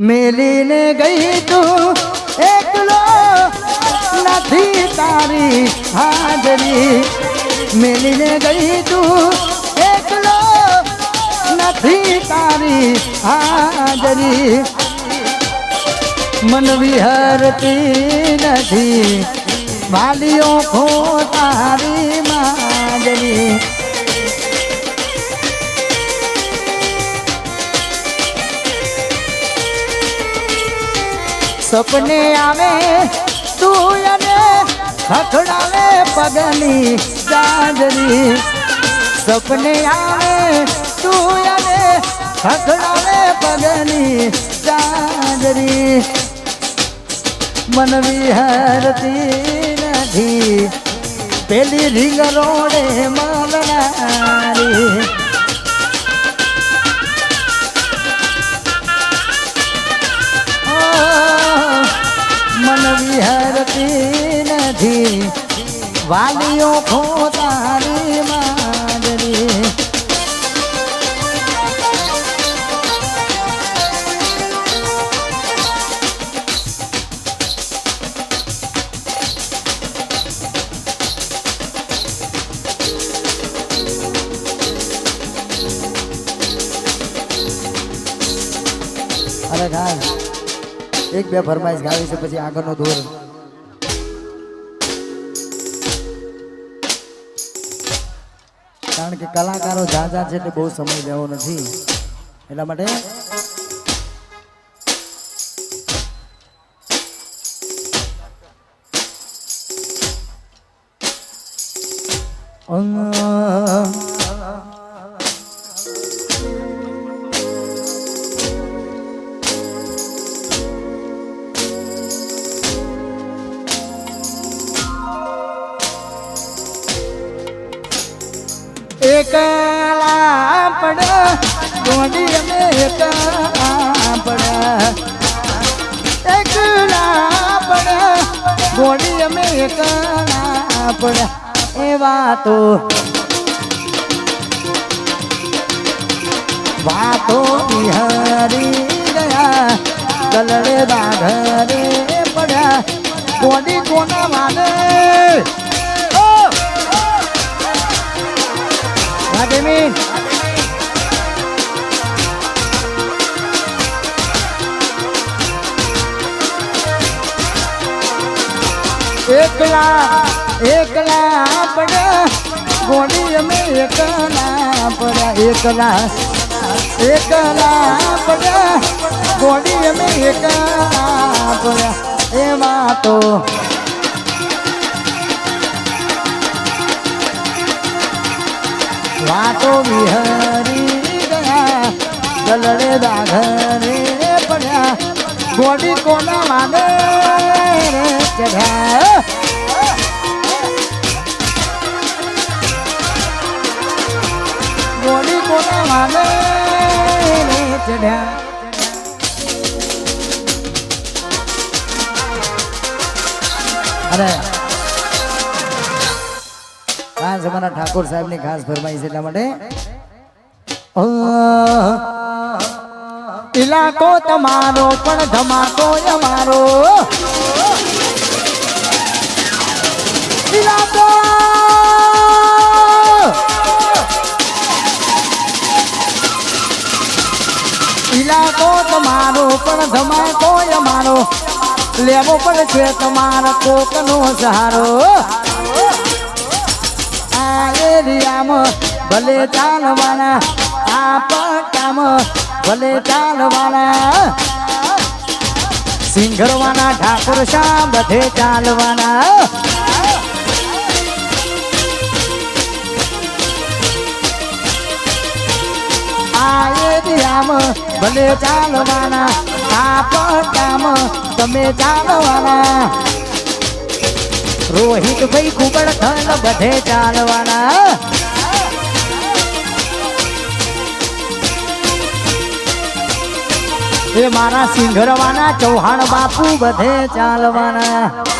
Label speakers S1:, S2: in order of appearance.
S1: મેલીને ગઈ તું એકલો નથી તારી હાજરી મેલીને ગઈ તું એકલો નથી તારી હાજરી મન વિહરતી નથી વાલીઓ ખો તારી માજરી સપને આવે તું અને ખખડાવે પગની ગાજરી સપને આવે તું અને ખખડાવે પગની ગાજરી મન વિહરતી નથી પેલી રીંગ રોડે મળનારી મન વિહરતી નથી વાલીઓ ખો તારી માજરી અરે ગાય એક બે ફરમાઈશ ગાવી છે પછી આગળનો દોર કારણ કે કલાકારો ઝાઝા છે એટલે બહુ સમય લેવો નથી એટલા માટે એકલા પડ ગોડી અમે એકલા પડ ગોડી અમે એકલા પડ એવા તો વાતો બિહારી ગયા ગલડે બાઘરે પડ્યા ગોડી કોના વાલે Jimmy. એકલા પડ્યા ગોડી અમે એકલા પડ્યા એકલા પડ્યા ગોડી અમે એકલા પડ્યા એમાં તો વાતો વિહરી ગયા ગલડે દાઘરે પડ્યા ગોડી કોના માને રે ચઢ્યા ગોડી કોના માને રે ચઢ્યા અરે ખાસ અમારા ઠાકોર સાહેબ ની ખાસ ફરમાઈશ એટલા માટે ઇલાકો તમારો પણ ધમાકો અમારો ઇલાકો તમારો પણ ધમાકો અમારો લેવો પડશે તમારા કોકનો સહારો એરિયામાં ભલે ચાલવાના આ પટ્ટામાં ભલે ચાલવાના સિંગરવાના ઠાકોર શા બધે ચાલવાના આ એરિયામાં ભલે ચાલવાના આ પટ્ટામાં તમે ચાલવાના રોહિત ભાઈ કુબડ થલ બધે ચાલવાના એ મારા સિંઘરવાના ચૌહાણ બાપુ બધે ચાલવાના